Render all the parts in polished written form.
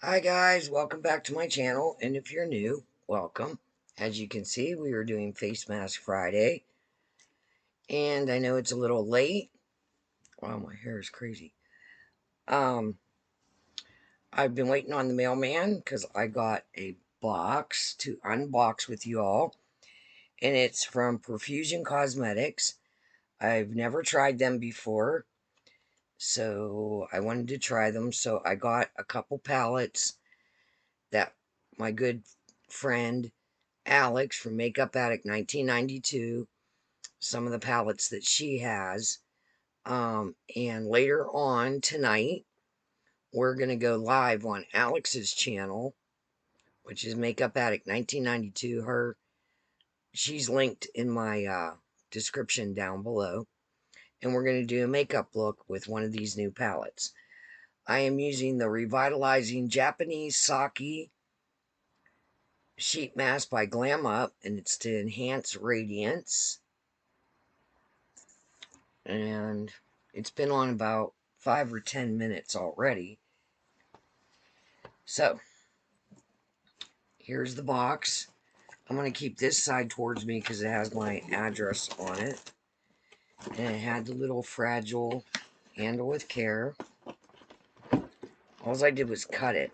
Hi guys, welcome back to my channel, and if you're new, welcome. As you can see, we are doing Face Mask Friday, and I know it's a little late. Wow, my hair is crazy. Um, I've been waiting on the mailman because I got a box to unbox with you all, and it's from Profusion Cosmetics. I've never tried them before, so I wanted to try them, so I got a couple palettes that my good friend Alex from Makeup Addict 1992, some of the palettes that she has. And later on tonight, we're going to go live on Alex's channel, which is Makeup Addict 1992. She's linked in my description down below. And we're going to do a makeup look with one of these new palettes. I am using the Revitalizing Japanese Sake Sheet Mask by Glam Up, and it's to enhance radiance. And it's been on about 5 or 10 minutes already. So, here's the box. I'm going to keep this side towards me because it has my address on it. And it had the little fragile handle with care. All I did was cut it.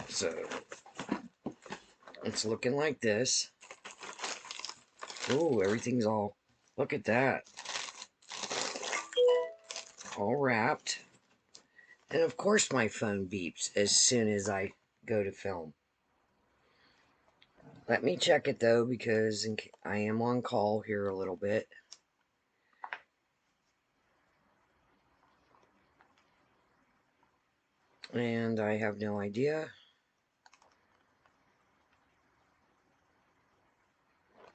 So, it's looking like this. Ooh, everything's all, look at that. All wrapped. And of course my phone beeps as soon as I go to film. Let me check it though, because I am on call here a little bit. And I have no idea.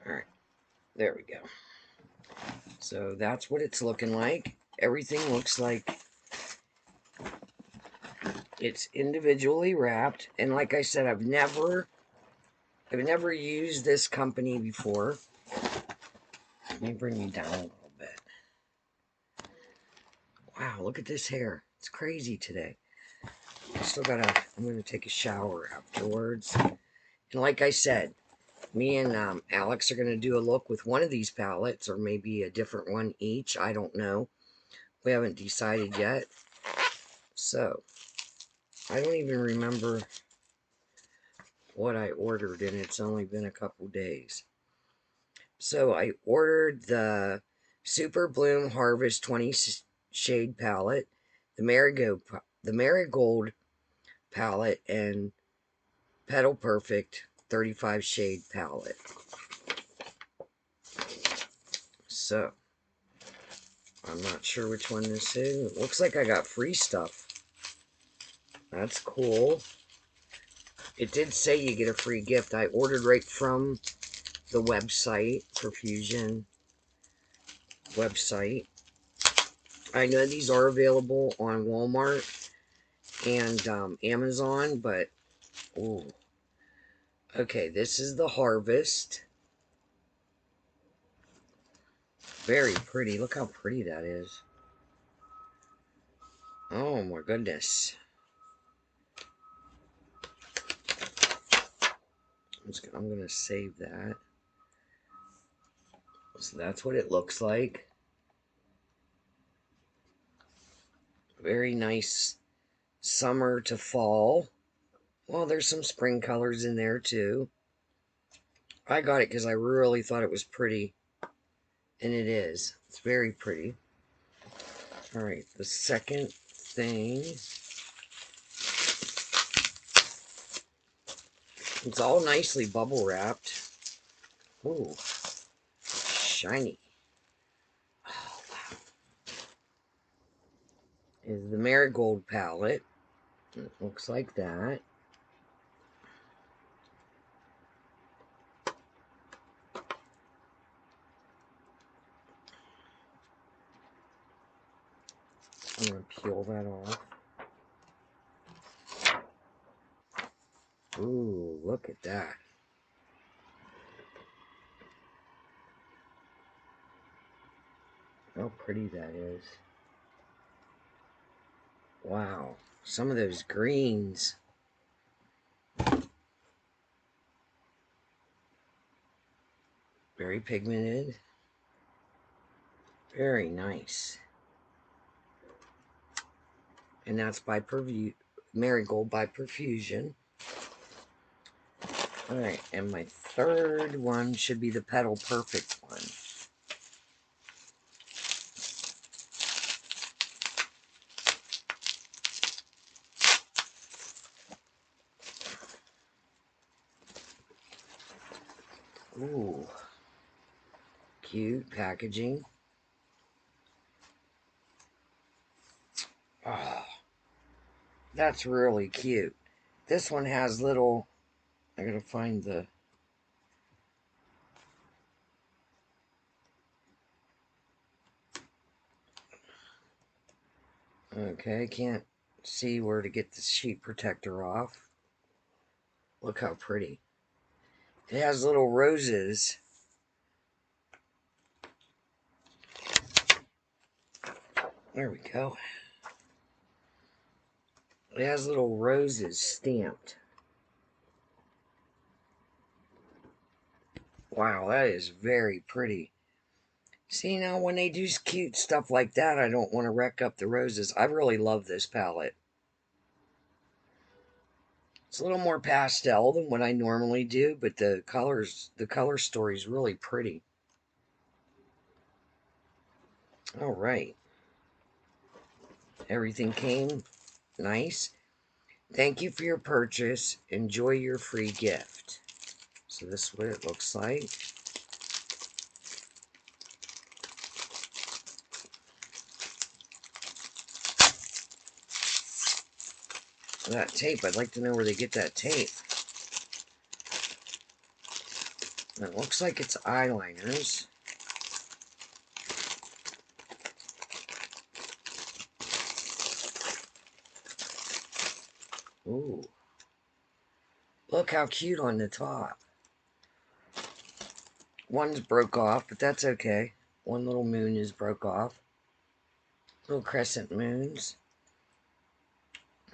Alright, there we go. So that's what it's looking like. Everything looks like it's individually wrapped. And like I said, I've never used this company before. Let me bring you down a little bit. Wow, look at this hair. It's crazy today. I'm gonna take a shower afterwards. And like I said, me and Alex are going to do a look with one of these palettes, or maybe a different one each. I don't know. We haven't decided yet. So, I don't even remember what I ordered, and it's only been a couple days. So, I ordered the Super Bloom Harvest 20 shade palette, the Marigold palette, and Petal Perfect 35 shade palette. So, I'm not sure which one this is. It looks like I got free stuff. That's cool. It did say you get a free gift. I ordered right from the website, Profusion website. I know these are available on Walmart and Amazon, but ooh. Okay, this is the Harvest. Very pretty. Look how pretty that is. Oh my goodness. I'm going to save that. So that's what it looks like. Very nice summer to fall. Well, there's some spring colors in there too. I got it because I really thought it was pretty. And it is. It's very pretty. Alright, the second thing. It's all nicely bubble wrapped. Ooh, shiny. Oh, wow. Is the Marigold palette. It looks like that. I'm going to peel that off. Ooh, look at that. How pretty that is. Wow. some of those greens. Very pigmented. Very nice. And that's by Marigold by Profusion. Alright, and my third one should be the Petal Perfect one. Ooh. Cute packaging. Oh, that's really cute. This one has little... I gotta find the... Okay, I can't see where to get the sheet protector off. Look how pretty. It has little roses. There we go. It has little roses stamped. Wow, that is very pretty. See, now when they do cute stuff like that, I don't want to wreck up the roses. I really love this palette. It's a little more pastel than what I normally do, but the color story is really pretty. All right. Everything came nice. Thank you for your purchase. Enjoy your free gift. So this is what it looks like. That tape, I'd like to know where they get that tape. It looks like it's eyeliners. Ooh. Look how cute on the top. One's broke off, but that's okay. One little moon is broke off. Little crescent moons.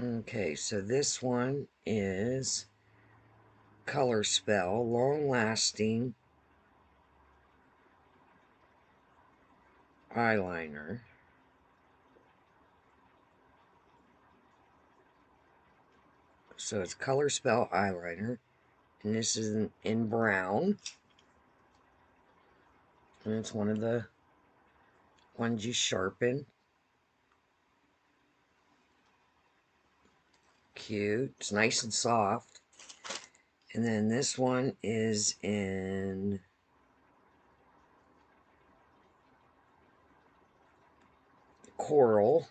Okay, so this one is Color Spell, Long Lasting Eyeliner. So it's Color Spell Eyeliner. And this is in brown. And it's one of the ones you sharpen. Cute. It's nice and soft. And then this one is in coral.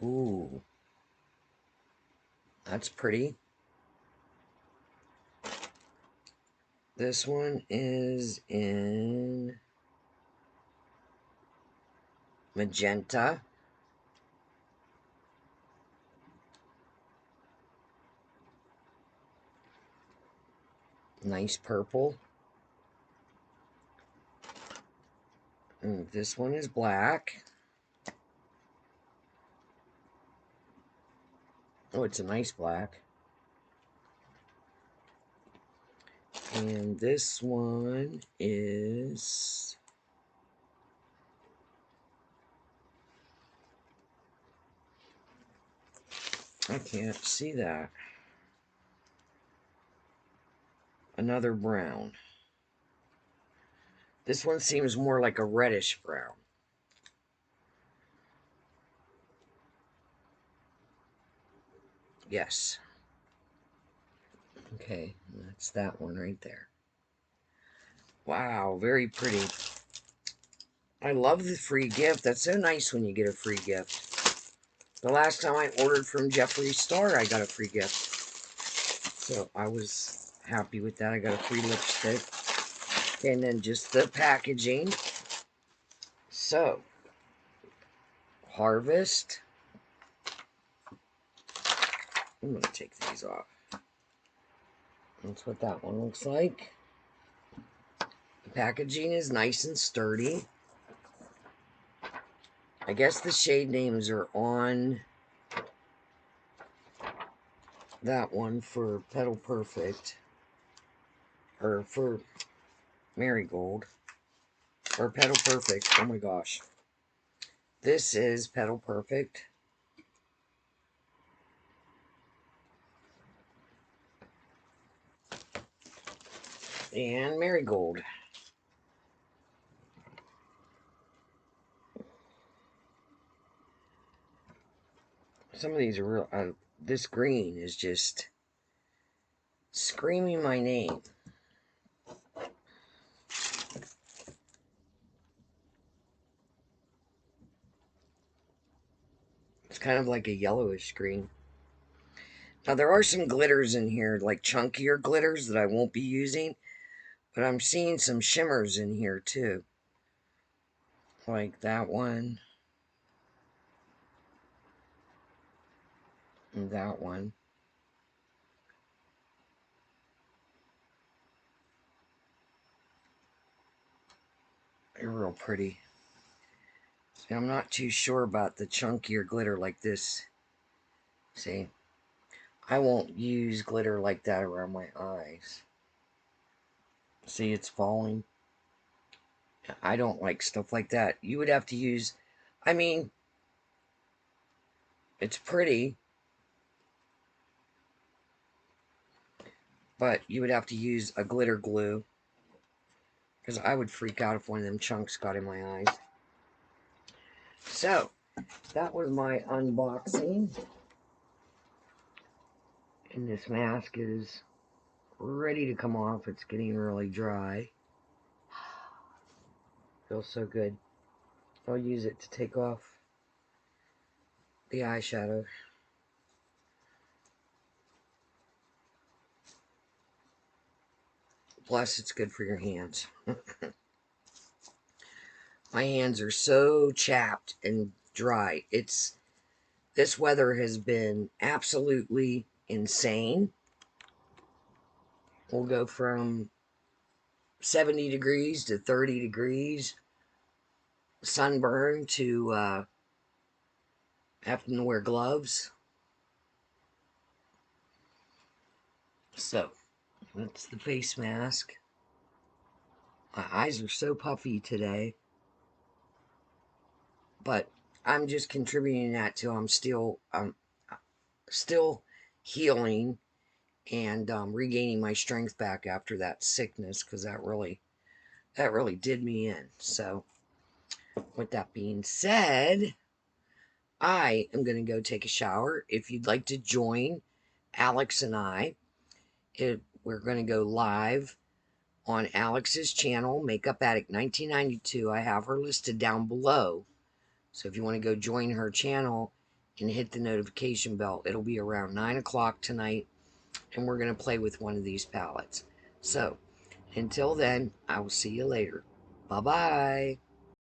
Ooh. That's pretty. This one is in magenta. Nice purple. And this one is black. Oh, it's a nice black. And this one is... I can't see that. Another brown. This one seems more like a reddish brown. Yes. Okay, that's that one right there. Wow, very pretty. I love the free gift. That's so nice when you get a free gift. The last time I ordered from Jeffree Star, I got a free gift. So I was happy with that. I got a free lipstick. And then just the packaging. So, Harvest. I'm going to take these off. That's what that one looks like. The packaging is nice and sturdy. I guess the shade names are on that one for Petal Perfect. Or for Marigold. Or Petal Perfect. Oh my gosh. This is Petal Perfect. And Marigold. Some of these are real. This green is just screaming my name. It's kind of like a yellowish green. Now, there are some glitters in here, like chunkier glitters that I won't be using. But I'm seeing some shimmers in here, too. Like that one. And that one. They're real pretty. See, I'm not too sure about the chunkier glitter like this. See? I won't use glitter like that around my eyes. See, it's falling. I don't like stuff like that. You would have to use... I mean, it's pretty. But you would have to use a glitter glue. Because I would freak out if one of them chunks got in my eyes. So, that was my unboxing. And this mask is ready to come off. It's getting really dry. Feels so good. I'll use it to take off the eyeshadow. Plus, it's good for your hands. My hands are so chapped and dry. This weather has been absolutely insane. We'll go from 70 degrees to 30 degrees. Sunburn to having to wear gloves. So, that's the face mask. My eyes are so puffy today. But I'm just contributing that to I'm still healing and regaining my strength back after that sickness, because that really did me in. So with that being said, I am going to go take a shower. If you'd like to join Alex and we're going to go live on Alex's channel, Makeup Addict 1992. I have her listed down below. So if you want to go join her channel and hit the notification bell, it'll be around 9 o'clock tonight, and we're going to play with one of these palettes. So until then, I will see you later. Bye-bye.